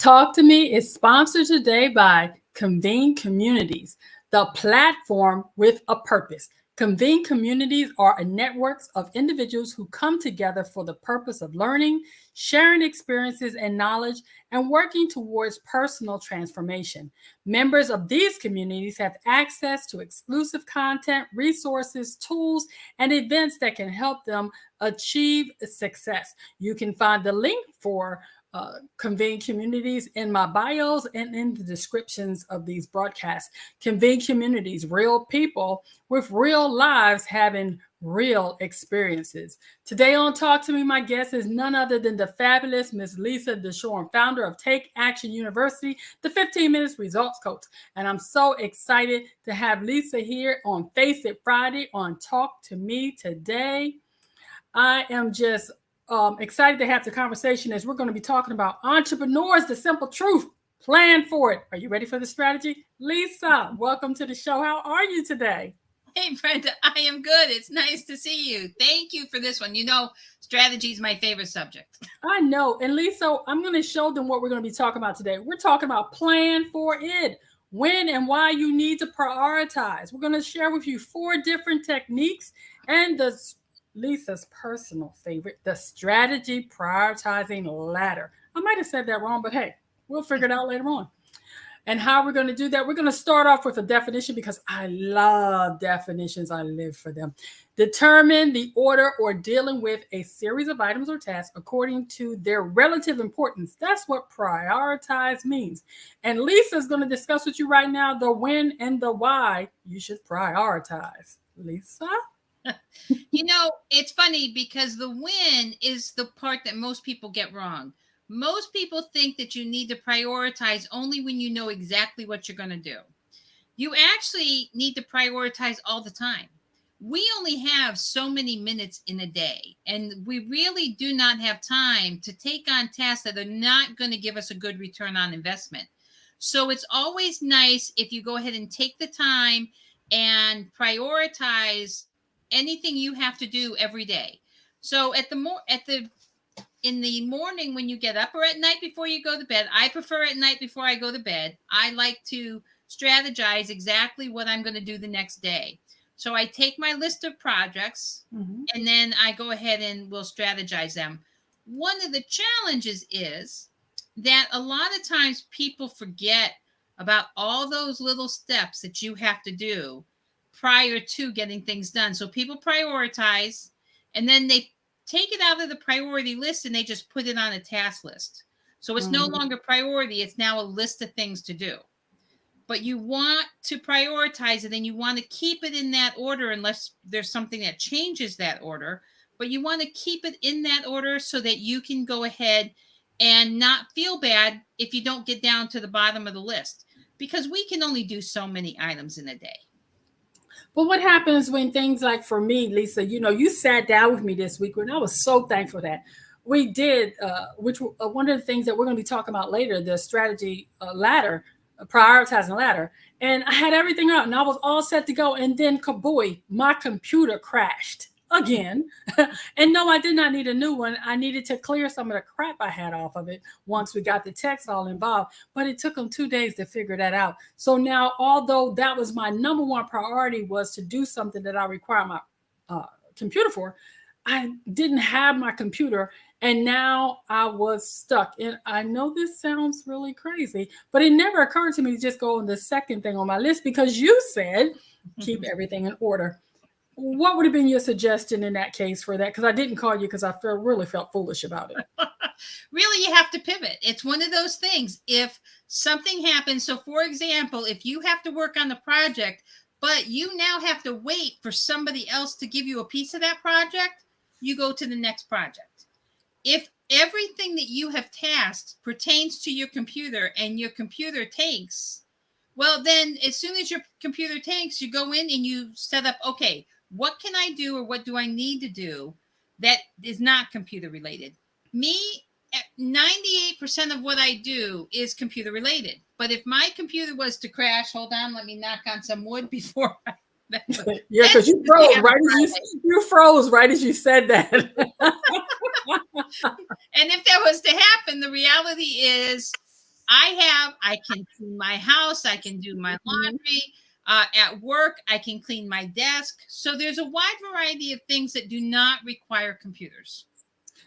Talk to Me is sponsored today by Convene Communities, the platform with a purpose. Convene communities are networks of individuals who come together for the purpose of learning, sharing experiences and knowledge, and working towards personal transformation. Members of these communities have access to exclusive content, resources, tools, and events that can help them achieve success. You can find the link for Convene Communities in my bios and in the descriptions of these broadcasts. Convene Communities, real people with real lives having real experiences. Today on Talk to Me, my guest is none other than the fabulous Miss Lisa Ducharme, founder of Take Action University, the 15 Minutes Results Coach. And I'm so excited to have Lisa here on Face It Friday on Talk to Me today. I am just excited to have the conversation as we're going to be talking about entrepreneurs, the simple truth. Plan for it. Are you ready for the strategy? Lisa, welcome to the show. How are you today? Hey, Brenda, I am good. It's nice to see you. Thank you for this one. You know, strategy is my favorite subject. I know. And Lisa, I'm going to show them what we're going to be talking about today. We're talking about plan for it. When and why you need to prioritize. We're going to share with you 4 different techniques and Lisa's personal favorite, the strategy prioritizing ladder. I might have said that wrong, but hey, we'll figure it out later on. And how we're going to do that, we're going to start off with a definition because I love definitions. I live for them. Determine the order or dealing with a series of items or tasks according to their relative importance. That's what prioritize means. And Lisa's going to discuss with you right now the when and the why you should prioritize. Lisa? You know, it's funny because the when is the part that most people get wrong. Most people think that you need to prioritize only when you know exactly what you're going to do. You actually need to prioritize all the time. We only have so many minutes in a day, and we really do not have time to take on tasks that are not going to give us a good return on investment. So it's always nice if you go ahead and take the time and prioritize anything you have to do every day. So in the morning when you get up, or at night before you go to bed, I prefer at night before I go to bed, I like to strategize exactly what I'm going to do the next day. So I take my list of projects and then I go ahead and will strategize them. One of the challenges is that a lot of times people forget about all those little steps that you have to do prior to getting things done. So people prioritize and then they take it out of the priority list and they just put it on a task list. So it's no longer priority. It's now a list of things to do. But you want to prioritize it and you want to keep it in that order unless there's something that changes that order. But you want to keep it in that order so that you can go ahead and not feel bad if you don't get down to the bottom of the list. Because we can only do so many items in a day. But what happens when things like for me, Lisa, you sat down with me this week and I was so thankful that we did, which one of the things that we're going to be talking about later, the strategy ladder, prioritizing ladder. And I had everything out and I was all set to go. And then kaboy, my computer crashed again. And no, I did not need a new one. I needed to clear some of the crap I had off of it once we got the techs all involved. But it took them 2 days to figure that out. So now, although that was my number one priority was to do something that I require my computer for, I didn't have my computer. And now I was stuck. And I know this sounds really crazy, but it never occurred to me to just go on the second thing on my list because you said keep everything in order. What would have been your suggestion in that case for that? Because I didn't call you because I really felt foolish about it. Really, you have to pivot. It's one of those things. If something happens, so for example, if you have to work on the project, but you now have to wait for somebody else to give you a piece of that project, you go to the next project. If everything that you have tasked pertains to your computer and your computer tanks, well, then as soon as your computer tanks, you go in and you set up, okay, what can I do or what do I need to do that is not computer related? Me, 98% of what I do is computer related. But if my computer was to crash, hold on, let me knock on some wood before I... Yeah, because you froze right as you said that. And if that was to happen, the reality is I can clean my house, I can do my laundry. At work, I can clean my desk. So there's a wide variety of things that do not require computers.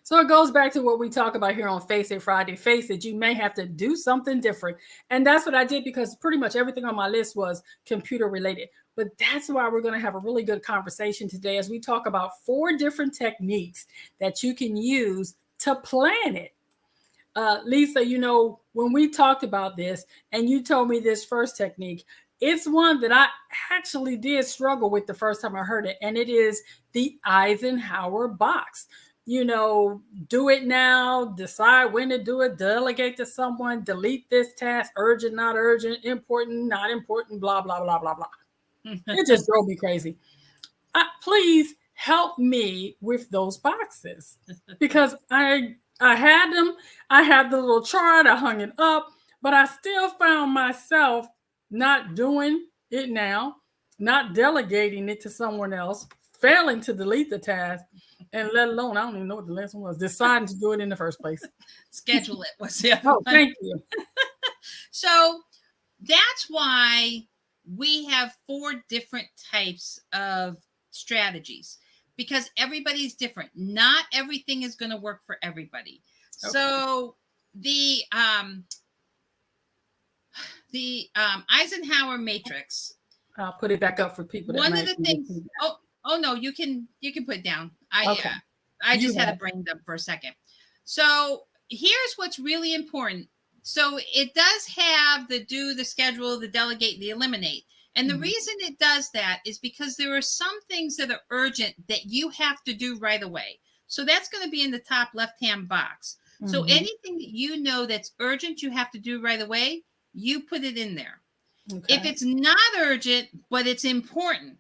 So it goes back to what we talk about here on Face It Friday. Face it, you may have to do something different. And that's what I did because pretty much everything on my list was computer related. But that's why we're going to have a really good conversation today as we talk about 4 different techniques that you can use to plan it. Lisa, when we talked about this and you told me this first technique, it's one that I actually did struggle with the first time I heard it, and it is the Eisenhower box. Do it now, decide when to do it, delegate to someone, delete this task, urgent, not urgent, important, not important, blah, blah, blah, blah, blah. It just drove me crazy. Please help me with those boxes because I had them. I had the little chart. I hung it up, but I still found myself not doing it now, not delegating it to someone else, failing to delete the task, and let alone, I don't even know what the last one was, deciding to do it in the first place. Schedule it was the other Oh, one. thank you. So that's why we have 4 different types of strategies, because everybody's different. Not everything is going to work for everybody. Okay. So the Eisenhower matrix. I'll put it back up for people. One of the things. Oh no, you can put it down. Okay. I just had to bring it up for a second. So here's what's really important. So it does have the do, the schedule, the delegate, the eliminate. And the reason it does that is because there are some things that are urgent that you have to do right away. So that's going to be in the top left-hand box. So anything that you know that's urgent, you have to do right away, you put it in there. Okay. If it's not urgent, but it's important,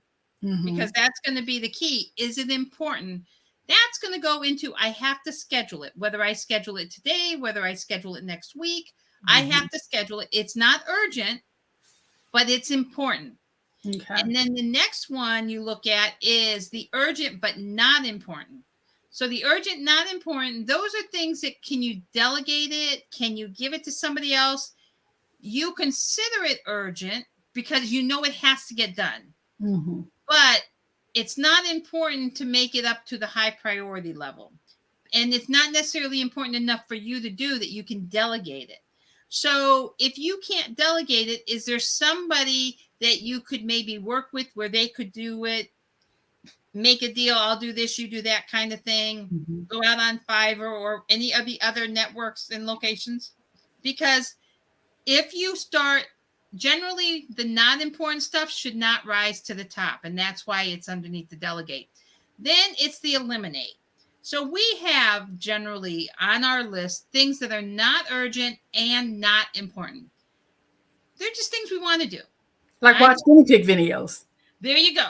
because that's going to be the key. Is it important? That's going to go into, I have to schedule it, whether I schedule it today, whether I schedule it next week, I have to schedule it. It's not urgent, but it's important. Okay. And then the next one you look at is the urgent, but not important. So the urgent, not important, those are things that, can you delegate it? Can you give it to somebody else? You consider it urgent because you know it has to get done. But it's not important to make it up to the high priority level. And it's not necessarily important enough for you to do that you can delegate it. So if you can't delegate it, is there somebody that you could maybe work with where they could do it, make a deal, I'll do this, you do that kind of thing, go out on Fiverr or any of the other networks and locations? Because if you start, generally the not important stuff should not rise to the top, and that's why it's underneath the delegate. Then it's the eliminate. So we have generally on our list things that are not urgent and not important. They're just things we want to do. Like watch guinea pig videos. There you go.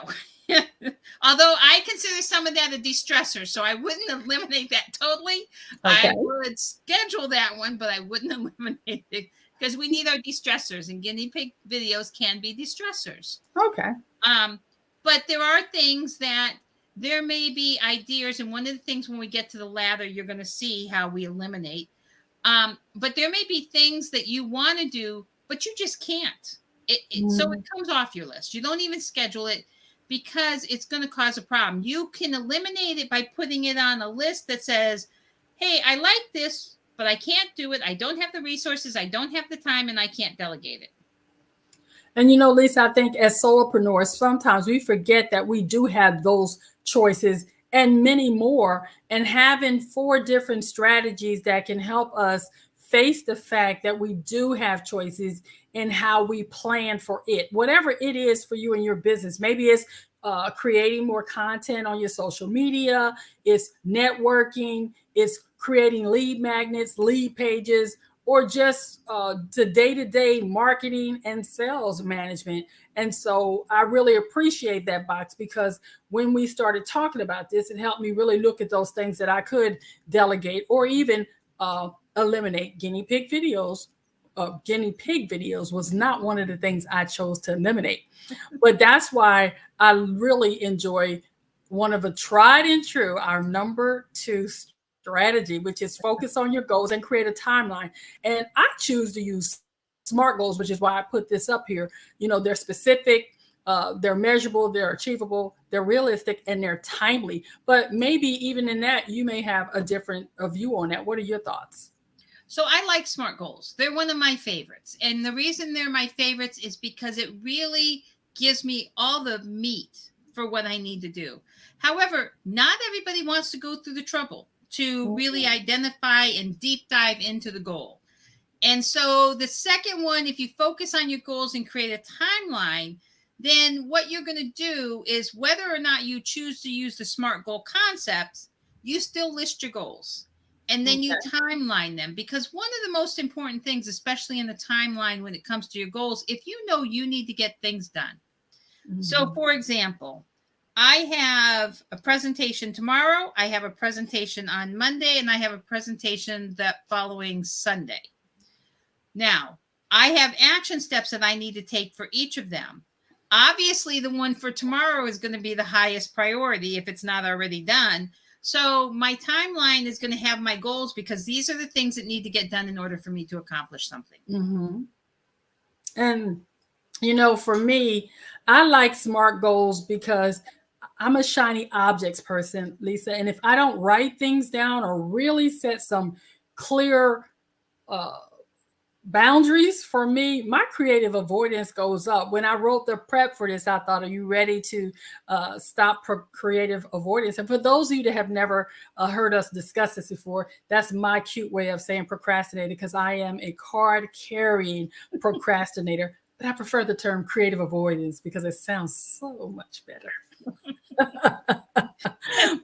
Although I consider some of that a de-stressor, so I wouldn't eliminate that totally. Okay. I would schedule that one, but I wouldn't eliminate it because we need our de-stressors, and guinea pig videos can be de-stressors. Okay. But there are things that there may be ideas, and one of the things when we get to the ladder, you're going to see how we eliminate. But there may be things that you want to do, but you just can't. So it comes off your list. You don't even schedule it because it's going to cause a problem. You can eliminate it by putting it on a list that says, hey, I like this, but I can't do it. I don't have the resources. I don't have the time, and I can't delegate it. And Lisa, I think as solopreneurs, sometimes we forget that we do have those choices and many more. And having 4 different strategies that can help us face the fact that we do have choices in how we plan for it, whatever it is for you and your business. Maybe it's creating more content on your social media, it's networking, it's creating lead magnets, lead pages, or just the day-to-day marketing and sales management. And so I really appreciate that box, because when we started talking about this, it helped me really look at those things that I could delegate or even eliminate. Guinea pig videos was not one of the things I chose to eliminate. But that's why I really enjoy one of a tried and true, our number 2 strategy, which is focus on your goals and create a timeline. And I choose to use SMART goals, which is why I put this up here. They're specific, they're measurable, they're achievable, they're realistic, and they're timely. But maybe even in that, you may have a different view on that. What are your thoughts? So I like SMART goals. They're one of my favorites. And the reason they're my favorites is because it really gives me all the meat for what I need to do. However, not everybody wants to go through the trouble to really identify and deep dive into the goal. And so the second one, if you focus on your goals and create a timeline, then what you're going to do is whether or not you choose to use the SMART goal concepts, you still list your goals. And then you timeline them, because one of the most important things, especially in the timeline when it comes to your goals, if you know you need to get things done. Mm-hmm. So, for example, I have a presentation tomorrow, I have a presentation on Monday, and I have a presentation that following Sunday. Now, I have action steps that I need to take for each of them. Obviously, the one for tomorrow is going to be the highest priority if it's not already done. So my timeline is going to have my goals, because these are the things that need to get done in order for me to accomplish something. Mm-hmm. And, for me, I like SMART goals because I'm a shiny objects person, Lisa. And if I don't write things down or really set some clear boundaries for me, my creative avoidance goes up. When I wrote the prep for this, I thought, are you ready to stop creative avoidance? And for those of you that have never heard us discuss this before, that's my cute way of saying procrastinator, because I am a card carrying procrastinator, but I prefer the term creative avoidance because it sounds so much better.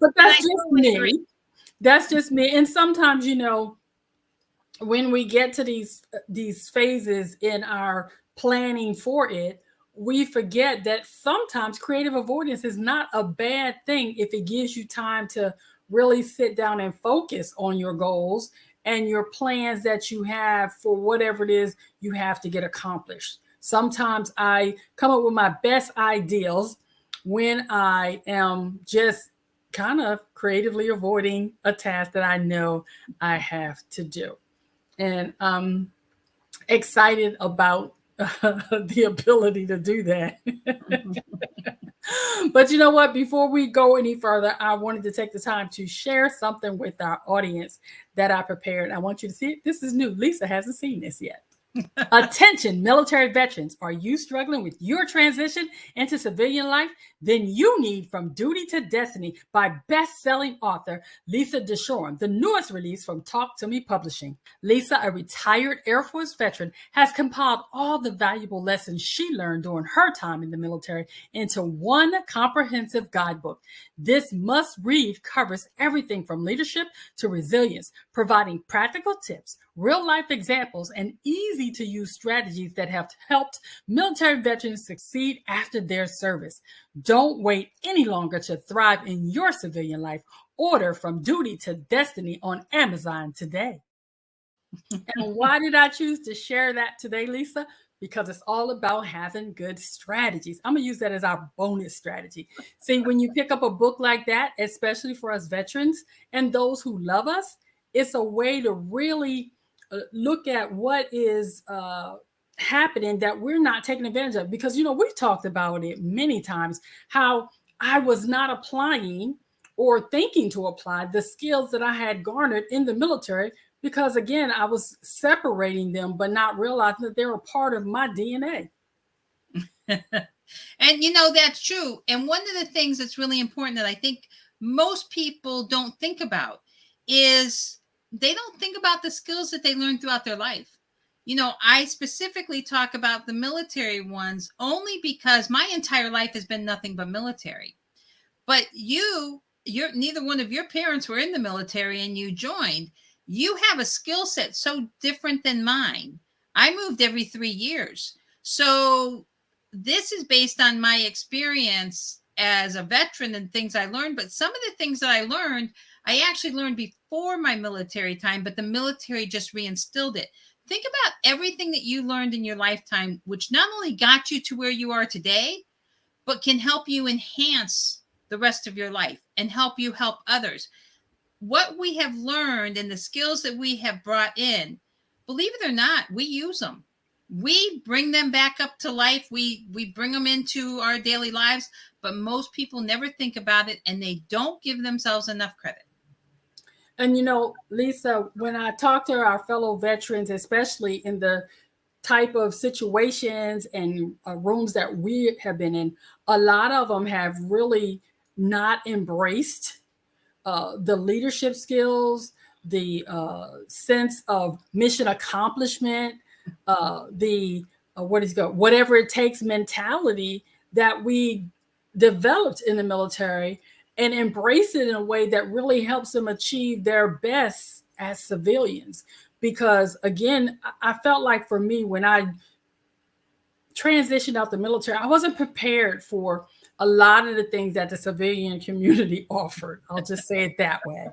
But that's just me. That's just me. And sometimes, when we get to these phases in our planning for it, we forget that sometimes creative avoidance is not a bad thing if it gives you time to really sit down and focus on your goals and your plans that you have for whatever it is you have to get accomplished. Sometimes I come up with my best ideas when I am just kind of creatively avoiding a task that I know I have to do. And I'm excited about the ability to do that. But you know what? Before we go any further, I wanted to take the time to share something with our audience that I prepared. I want you to see it. This is new. Lisa hasn't seen this yet. Attention, military veterans. Are you struggling with your transition into civilian life? Then you need From Duty to Destiny by best-selling author Lisa Ducharme, the newest release from Talk to Me Publishing. Lisa, a retired Air Force veteran, has compiled all the valuable lessons she learned during her time in the military into one comprehensive guidebook. This must-read covers everything from leadership to resilience, providing practical tips, real-life examples, and easy-to-use strategies that have helped military veterans succeed after their service. Don't wait any longer to thrive in your civilian life. Order From Duty to Destiny on Amazon today. And why did I choose to share that today, Lisa? Because it's all about having good strategies. I'm going to use that as our bonus strategy. See, when you pick up a book like that, especially for us veterans and those who love us, it's a way to really look at what is happening that we're not taking advantage of. Because, we've talked about it many times, how I was not applying or thinking to apply the skills that I had garnered in the military, because again, I was separating them, but not realizing that they were part of my DNA. And that's true. And one of the things that's really important that I think most people don't think about is they don't think about the skills that they learned throughout their life. I specifically talk about the military ones only because my entire life has been nothing but military. But you're neither one of your parents were in the military and you joined. You have a skill set so different than mine. I moved every 3 years. So this is based on my experience as a veteran and things I learned. But some of the things that I learned, I actually learned before my military time, but the military just reinstilled it. Think about everything that you learned in your lifetime, which not only got you to where you are today, but can help you enhance the rest of your life and help you help others. what we have learned and the skills that we have brought in, believe it or not, we use them. We bring them back up to life. We bring them into our daily lives, but most people never think about it and they don't give themselves enough credit. And Lisa, when I talk to our fellow veterans, especially in the type of situations and rooms that we have been in, a lot of them have really not embraced the leadership skills, the sense of mission accomplishment, the whatever it takes mentality that we developed in the military, and embrace it in a way that really helps them achieve their best as civilians. Because again, I felt like for me, when I transitioned out the military, I wasn't prepared for a lot of the things that the civilian community offered. I'll just say it that way.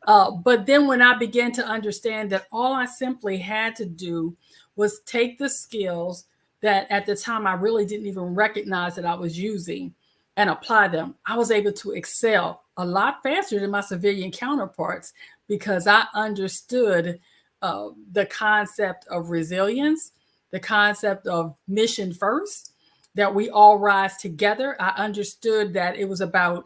But then when I began to understand that all I simply had to do was take the skills that at the time I really didn't even recognize that I was using and apply them, I was able to excel a lot faster than my civilian counterparts, because I understood the concept of resilience, the concept of mission first, that we all rise together. I understood that it was about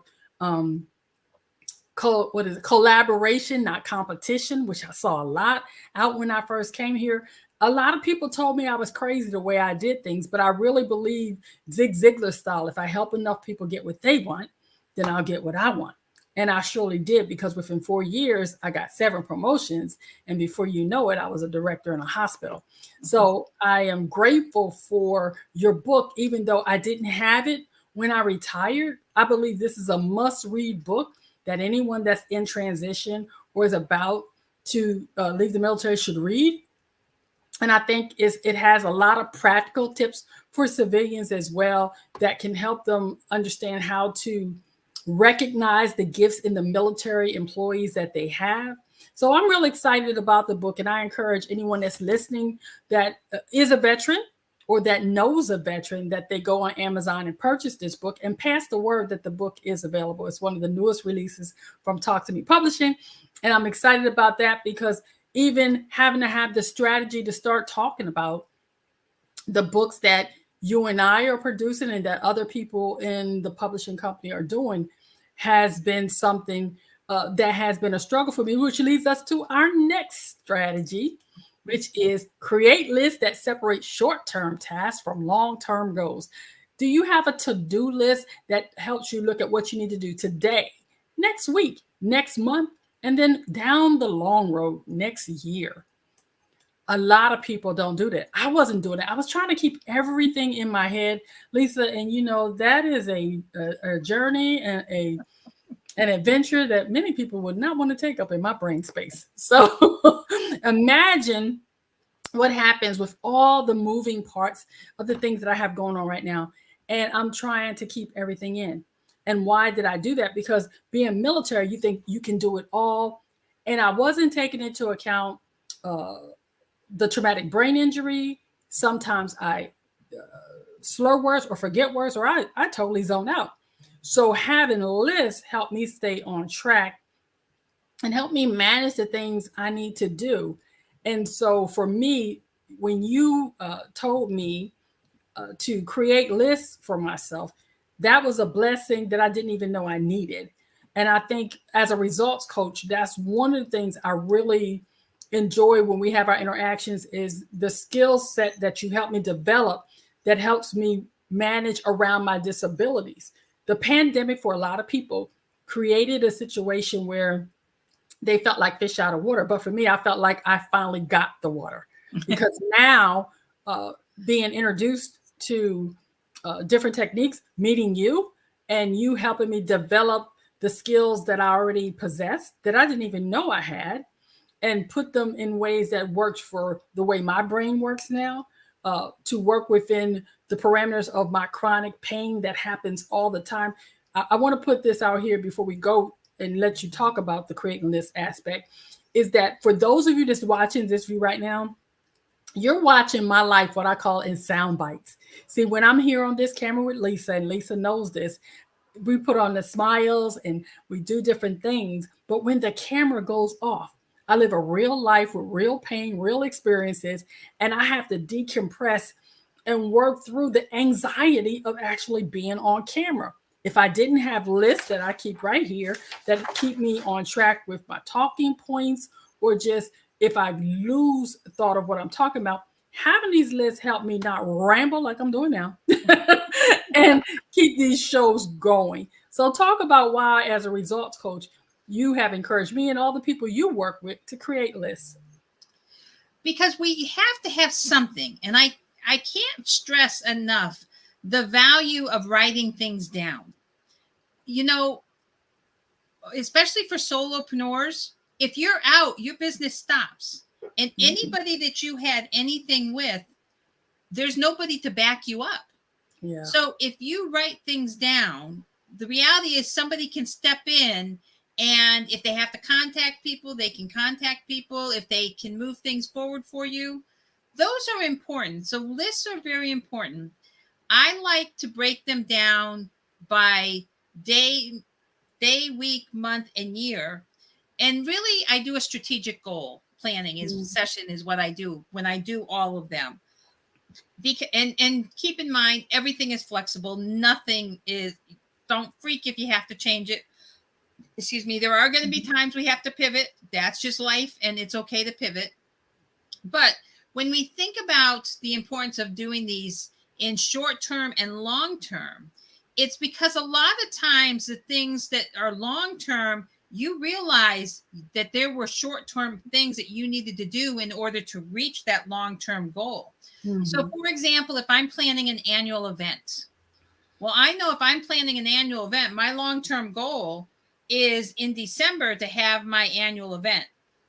collaboration, not competition, which I saw a lot out when I first came here. A lot of people told me I was crazy the way I did things, but I really believe Zig Ziglar style. If I help enough people get what they want, then I'll get what I want. And I surely did, because within 4 years, I got 7 promotions. And before you know it, I was a director in a hospital. So I am grateful for your book, even though I didn't have it when I retired. I believe this is a must-read book that anyone that's in transition or is about to leave the military should read. And I think it has a lot of practical tips for civilians as well that can help them understand how to recognize the gifts in the military employees that they have. So I'm really excited about the book, and I encourage anyone that's listening that is a veteran or that knows a veteran, that they go on Amazon and purchase this book and pass the word that the book is available. It's one of the newest releases from Talk to Me Publishing. And I'm excited about that, because even having to have the strategy to start talking about the books that you and I are producing and that other people in the publishing company are doing has been something that has been a struggle for me, which leads us to our next strategy, which is create lists that separate short-term tasks from long-term goals. Do you have a to-do list that helps you look at what you need to do today, next week, next month, and then down the long road next year? A lot of people don't do that. I wasn't doing it. I was trying to keep everything in my head, Lisa, and that is a journey and an adventure that many people would not want to take up in my brain space. So imagine what happens with all the moving parts of the things that I have going on right now. And I'm trying to keep everything in. And why did I do that? Because being military, you think you can do it all. And I wasn't taking into account the traumatic brain injury. Sometimes I slur words or forget words, or I totally zone out. So having a list helped me stay on track and help me manage the things I need to do. And so for me, when you told me to create lists for myself, that was a blessing that I didn't even know I needed. And I think as a results coach, that's one of the things I really enjoy when we have our interactions, is the skill set that you help me develop that helps me manage around my disabilities. The pandemic for a lot of people created a situation where they felt like fish out of water. But for me, I felt like I finally got the water, because now being introduced to different techniques, meeting you and you helping me develop the skills that I already possessed that I didn't even know I had, and put them in ways that worked for the way my brain works now, to work within the parameters of my chronic pain that happens all the time. I want to put this out here before we go and let you talk about the creating list aspect, is that for those of you that's watching this view right now, you're watching my life, what I call in sound bites. See, when I'm here on this camera with Lisa, and Lisa knows this, we put on the smiles and we do different things. But when the camera goes off, I live a real life with real pain, real experiences, and I have to decompress and work through the anxiety of actually being on camera. If I didn't have lists that I keep right here that keep me on track with my talking points, or just if I lose thought of what I'm talking about, having these lists help me not ramble like I'm doing now and keep these shows going. So, talk about why, as a results coach, you have encouraged me and all the people you work with to create lists. Because we have to have something. And I can't stress enough the value of writing things down. You know, especially for solopreneurs, if you're out, your business stops. And anybody that you had anything with, there's nobody to back you up. Yeah. So if you write things down, the reality is somebody can step in, and if they have to contact people, they can contact people. If they can move things forward for you, those are important. So lists are very important. I like to break them down by day, week, month, and year. And really, I do a strategic goal planning session is what I do when I do all of them. And keep in mind, everything is flexible. Nothing is, don't freak if you have to change it. Excuse me. There are going to be times we have to pivot. That's just life, and it's okay to pivot. But when we think about the importance of doing these in short term and long term, it's because a lot of times the things that are long term, you realize that there were short term things that you needed to do in order to reach that long term goal. So, for example, if I'm planning an annual event, well, I know if I'm planning an annual event, my long term goal is in December to have my annual event.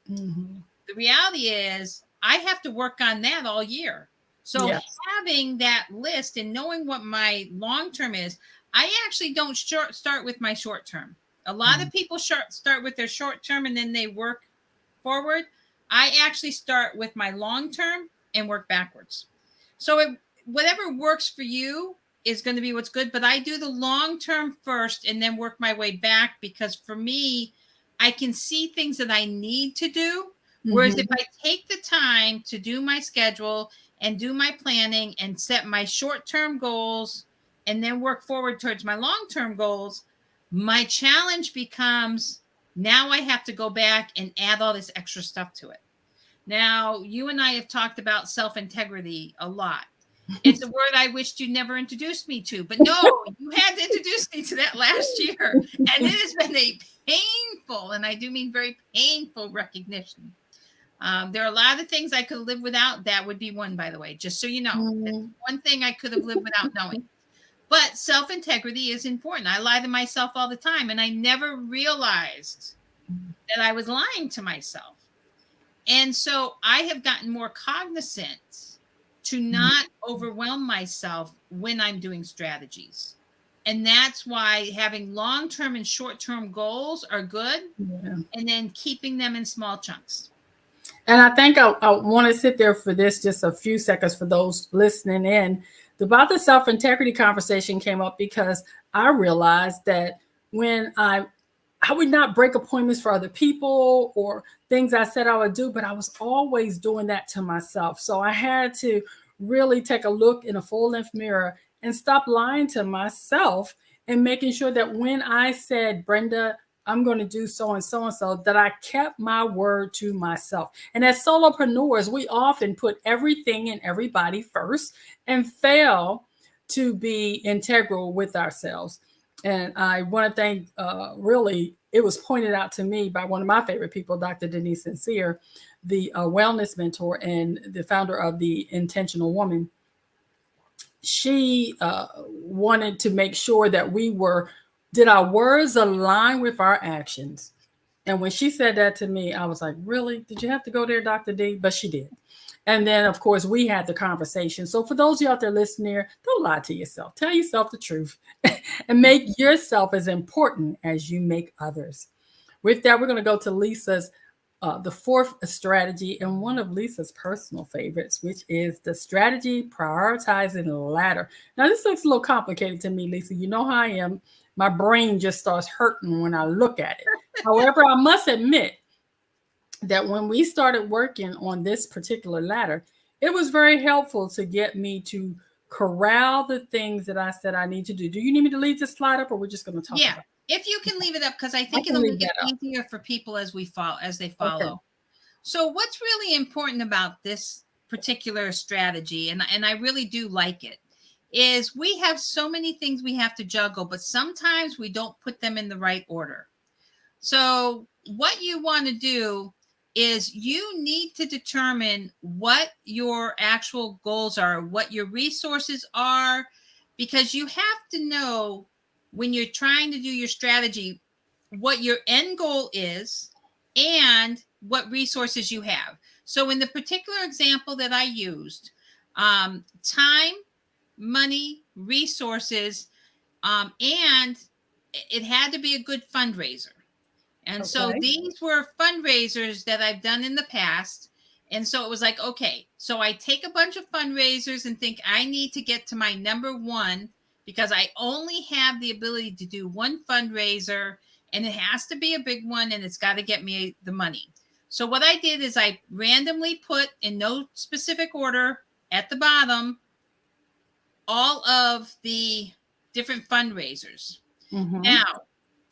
The reality is I have to work on that all year. So having that list and knowing what my long term is, I actually don't start with my short term. A lot of people start with their short term and then they work forward. I actually start with my long term and work backwards. So whatever works for you is going to be what's good. But I do the long term first and then work my way back, because for me, I can see things that I need to do. Whereas if I take the time to do my schedule and do my planning and set my short-term goals and then work forward towards my long-term goals, my challenge becomes now I have to go back and add all this extra stuff to it. Now, you and I have talked about self-integrity a lot. It's a word I wished you never introduced me to, but no, you had to introduce me to that last year. And it has been a painful, and I do mean very painful, recognition. There are a lot of things I could live without. That would be one, by the way, just so you know. That's one thing I could have lived without knowing. But self-integrity is important. I lie to myself all the time, and I never realized that I was lying to myself. And so I have gotten more cognizant to not overwhelm myself when I'm doing strategies. And that's why having long-term and short-term goals are good, and then keeping them in small chunks. And I think I want to sit there for this just a few seconds for those listening in. About the self-integrity conversation came up because I realized that when I would not break appointments for other people or things I said I would do, but I was always doing that to myself. So I had to really take a look in a full-length mirror and stop lying to myself, and making sure that when I said, Brenda, I'm going to do so and so and so, that I kept my word to myself. And as solopreneurs, we often put everything and everybody first and fail to be integral with ourselves. And I want to thank, really, it was pointed out to me by one of my favorite people, Dr. Denise Sincere, the wellness mentor and the founder of the Intentional Woman. She wanted to make sure that did our words align with our actions? And when she said that to me, I was like, really? Did you have to go there, Dr. D? But she did. And then, of course, we had the conversation. So for those of you out there listening here, don't lie to yourself. Tell yourself the truth and make yourself as important as you make others. With that, we're going to go to Lisa's the fourth strategy, and one of Lisa's personal favorites, which is the strategy prioritizing ladder. Now, this looks a little complicated to me, Lisa. You know how I am. My brain just starts hurting when I look at it. However, I must admit that when we started working on this particular ladder, it was very helpful to get me to corral the things that I said I need to do. Do you need me to leave this slide up, or we're just going to talk Yeah, about if you can leave it up, because I it? I think can it'll leave make it that up. easier for people as they Okay. follow. So what's really important about this particular strategy, and I really do like it, is we have so many things we have to juggle, but sometimes we don't put them in the right order. So what you want to do is you need to determine what your actual goals are, what your resources are, because you have to know when you're trying to do your strategy what your end goal is and what resources you have. So in the particular example that I used, time, money, resources, and it had to be a good fundraiser. And so Okay. these were fundraisers that I've done in the past. And so it was like, okay, so I take a bunch of fundraisers and think I need to get to my number one because I only have the ability to do one fundraiser and it has to be a big one and it's got to get me the money. So what I did is I randomly put in no specific order at the bottom all of the different fundraisers. Mm-hmm. Now,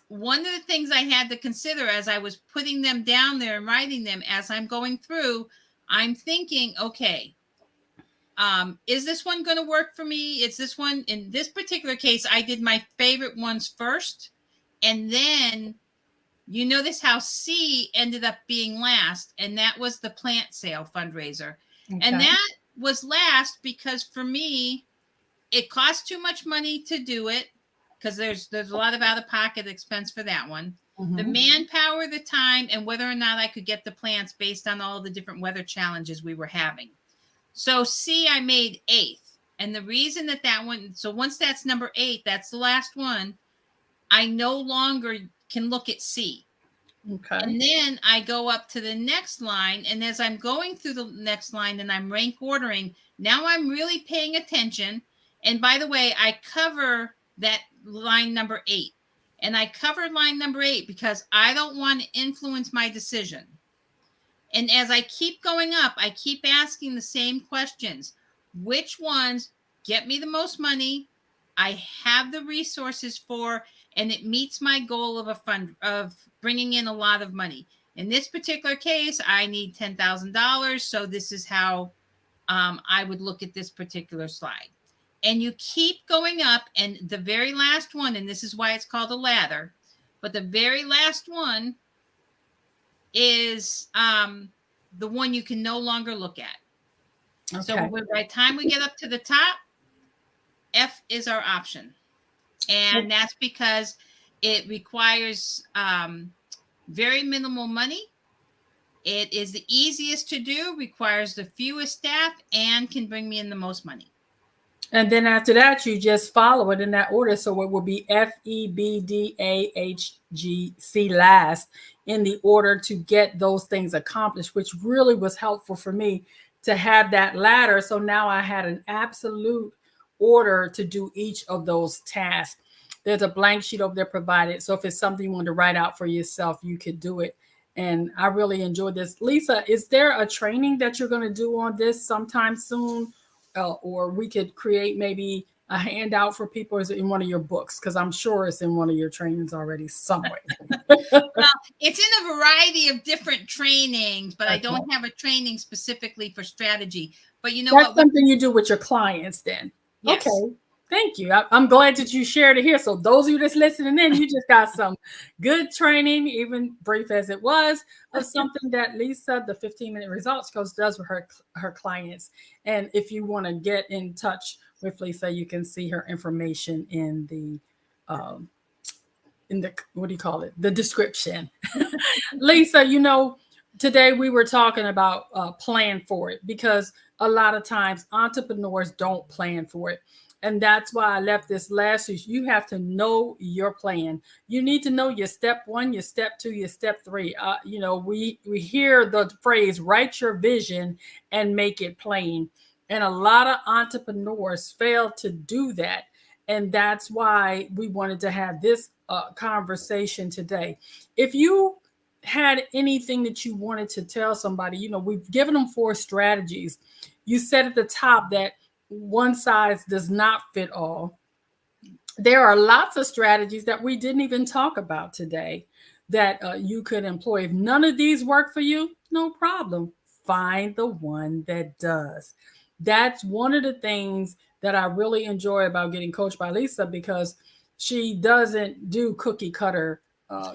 one of the things I had to consider as I was putting them down there and writing them as I'm going through, I'm thinking, okay, is this one going to work for me? Is this one, in this particular case, I did my favorite ones first. And then you notice how C ended up being last, and that was the plant sale fundraiser. Okay. And that was last because for me, it cost too much money to do it because there's a lot of out-of-pocket expense for that one. The Mm-hmm. manpower, the time, and whether or not I could get the plants based on all the different weather challenges we were having. So C, I made 8th. And the reason that one, so once that's number 8, that's the last one, I no longer can look at C. Okay. And then I go up to the next line. And as I'm going through the next line and I'm rank ordering, now I'm really paying attention. And by the way, I cover that line number 8. And I covered line number 8 because I don't want to influence my decision. And as I keep going up, I keep asking the same questions. Which ones get me the most money? I have the resources for, and it meets my goal of a fund of bringing in a lot of money. In this particular case, I need $10,000. So this is how I would look at this particular slide. And you keep going up, and the very last one, and this is why it's called a ladder, but the very last one is the one you can no longer look at. Okay. So by the time we get up to the top, F is our option. And that's because it requires very minimal money. It is the easiest to do, requires the fewest staff, and can bring me in the most money. And then after that, you just follow it in that order. So it will be FEBDAHGC last in the order to get those things accomplished, which really was helpful for me to have that ladder. So now I had an absolute order to do each of those tasks. There's a blank sheet over there provided. So if it's something you want to write out for yourself, you could do it. And I really enjoyed this. Lisa, is there a training that you're going to do on this sometime soon? Or we could create maybe a handout for people. Is it in one of your books? Because I'm sure it's in one of your trainings already somewhere. Well, it's in a variety of different trainings, but I Okay. don't have a training specifically for strategy. But you know That's what? something you do with your clients then. Yes. Okay. Thank you. I'm glad that you shared it here. So those of you that's listening in, you just got some good training, even brief as it was, of something that Lisa, the 15-minute results coach, does with her clients. And if you want to get in touch with Lisa, you can see her information in the what do you call it? The description. Lisa, today we were talking about plan for it, because a lot of times entrepreneurs don't plan for it. And that's why I left this last week. You have to know your plan. You need to know your step one, your step two, your step three. We hear the phrase "write your vision and make it plain," and a lot of entrepreneurs fail to do that. And that's why we wanted to have this conversation today. If you had anything that you wanted to tell somebody, we've given them 4 strategies. You said at the top that one size does not fit all. There are lots of strategies that we didn't even talk about today that you could employ. If none of these work for you, no problem. Find the one that does. That's one of the things that I really enjoy about getting coached by Lisa, because she doesn't do cookie cutter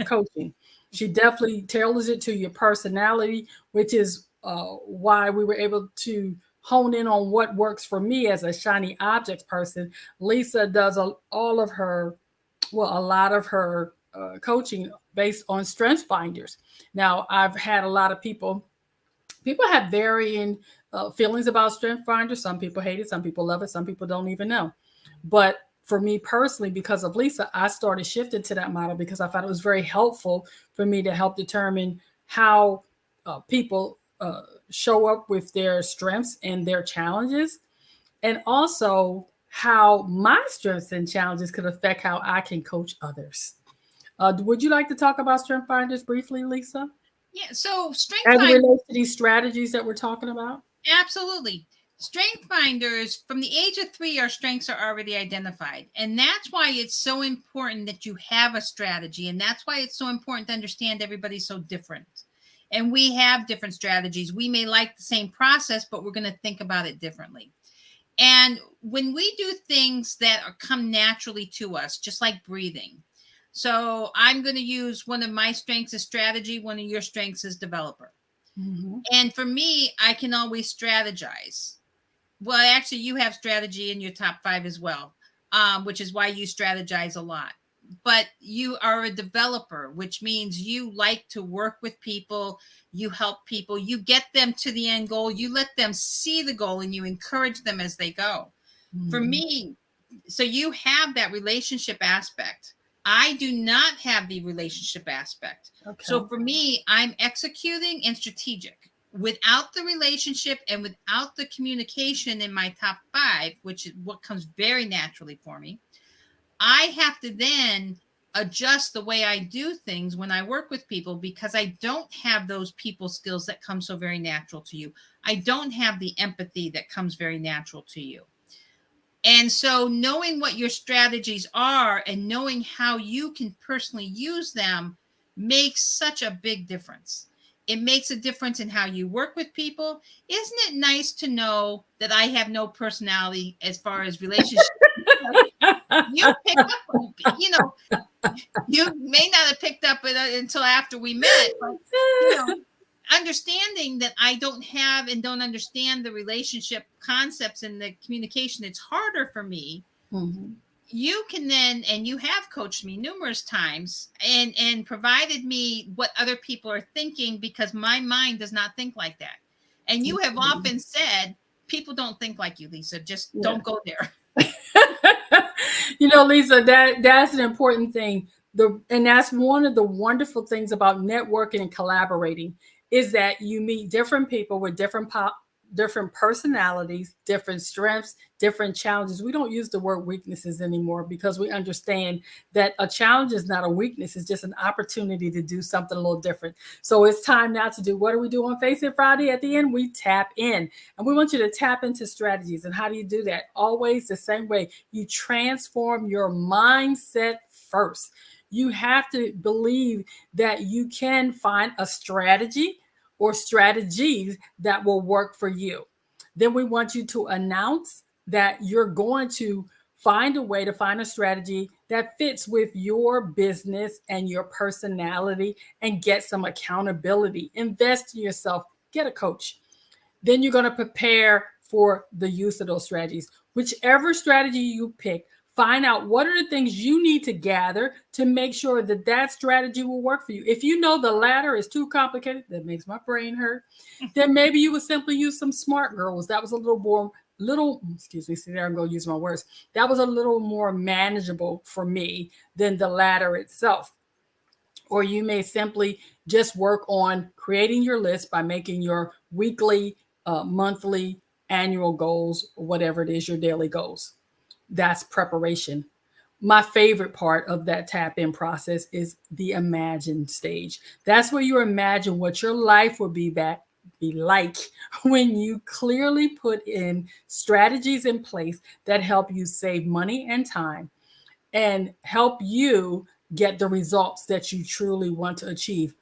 coaching. She definitely tailors it to your personality, which is why we were able to hone in on what works for me as a shiny objects person. Lisa does all of her, well, a lot of her coaching based on strength finders. Now, I've had a lot of people have varying feelings about strength finders. Some people hate it, some people love it, some people don't even know. But for me personally, because of Lisa, I started shifting to that model because I thought it was very helpful for me to help determine how people show up with their strengths and their challenges, and also how my strengths and challenges could affect how I can coach others. Would you like to talk about strength finders briefly, Lisa, Yeah. So strength as it finders, relates to these strategies that we're talking about? absolutely. Strength finders, from the age of 3, our strengths are already identified. And that's why it's so important that you have a strategy. And that's why it's so important to understand everybody's so different. And we have different strategies. We may like the same process, but we're going to think about it differently. And when we do things that come naturally to us, just like breathing. So I'm going to use one of my strengths as strategy, one of your strengths as developer. Mm-hmm. And for me, I can always strategize. Well, actually, you have strategy in your top 5 as well, which is why you strategize a lot. But you are a developer, which means you like to work with people, you help people, you get them to the end goal, you let them see the goal, and you encourage them as they go. For Mm-hmm. me, so you have that relationship aspect. I do not have the relationship aspect. Okay. So for me, I'm executing and strategic. Without the relationship and without the communication in my top 5, which is what comes very naturally for me, I have to then adjust the way I do things when I work with people, because I don't have those people skills that come so very natural to you. I don't have the empathy that comes very natural to you. And so knowing what your strategies are and knowing how you can personally use them makes such a big difference. It makes a difference in how you work with people. Isn't it nice to know that I have no personality as far as relationships? You pick up, you know, you may not have picked up it until after we met, but you know, understanding that I don't have and don't understand the relationship concepts and the communication, it's harder for me. Mm-hmm. You can then, and you have coached me numerous times and provided me what other people are thinking, because my mind does not think like that. And you have often said, people don't think like you, Lisa. Just Yeah. don't go there. Lisa, that's an important thing. And that's one of the wonderful things about networking and collaborating, is that you meet different people with different personalities, different strengths, different challenges. We don't use the word weaknesses anymore, because we understand that a challenge is not a weakness. It's just an opportunity to do something a little different. So it's time now to do, what do we do on Face It Friday? At the end, we tap in. And we want you to tap into strategies. And how do you do that? Always the same way. You transform your mindset first. You have to believe that you can find a strategy or strategies that will work for you. Then we want you to announce that you're going to find a way to find a strategy that fits with your business and your personality, and get some accountability. Invest in yourself, get a coach. Then you're going to prepare for the use of those strategies. Whichever strategy you pick, find out what are the things you need to gather to make sure that that strategy will work for you. If you know the latter is too complicated, that makes my brain hurt, then maybe you would simply use some SMART girls. That was a little little, excuse me, see there, I'm going to use my words. That was a little more manageable for me than the ladder itself. Or you may simply just work on creating your list by making your weekly, monthly, annual goals, whatever it is, your daily goals. That's preparation. My favorite part of that tap in process is the imagine stage. That's where you imagine what your life would be like when you clearly put in strategies in place that help you save money and time and help you get the results that you truly want to achieve.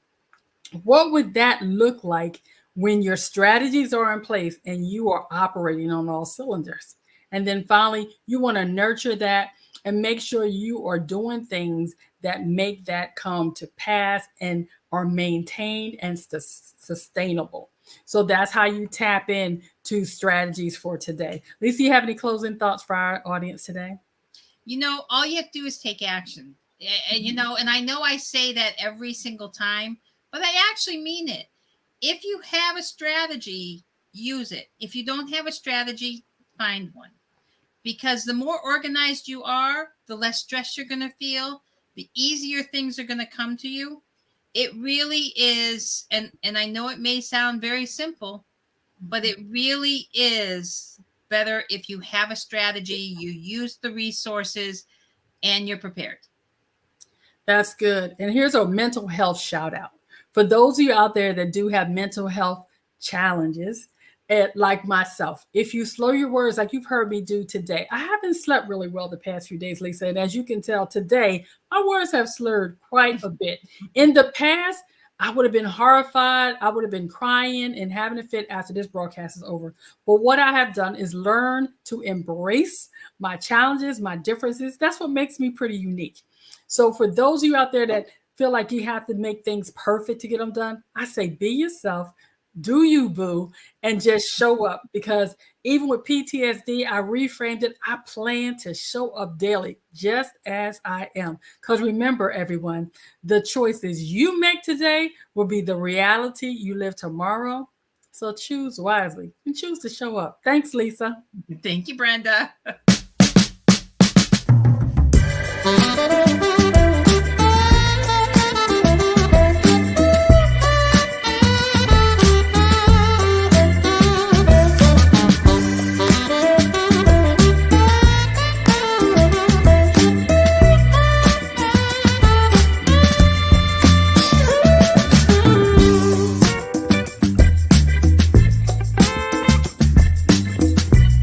What would that look like when your strategies are in place and you are operating on all cylinders? And then finally, you want to nurture that and make sure you are doing things that make that come to pass and are maintained and sustainable. So that's how you tap in to strategies for today. Lisa, you have any closing thoughts for our audience today? All you have to do is take action. And I know I say that every single time, but I actually mean it. If you have a strategy, use it. If you don't have a strategy, find one. Because the more organized you are, the less stress you're going to feel, the easier things are going to come to you. It really is, and I know it may sound very simple, but it really is better if you have a strategy, you use the resources, and you're prepared. That's good. And here's a mental health shout out. For those of you out there that do have mental health challenges, like myself, if you slow your words like you've heard me do today, I haven't slept really well the past few days, Lisa. And as you can tell today, my words have slurred quite a bit. In the past, I would have been horrified. I would have been crying and having a fit after this broadcast is over. But what I have done is learn to embrace my challenges, my differences. That's what makes me pretty unique. So for those of you out there that feel like you have to make things perfect to get them done, I say be yourself, do you boo, and just show up. Because even with PTSD, I reframed it. I plan to show up daily just as I am. Because remember, everyone, the choices you make today will be the reality you live tomorrow. So choose wisely and choose to show up. Thanks, Lisa. Thank you, Brenda.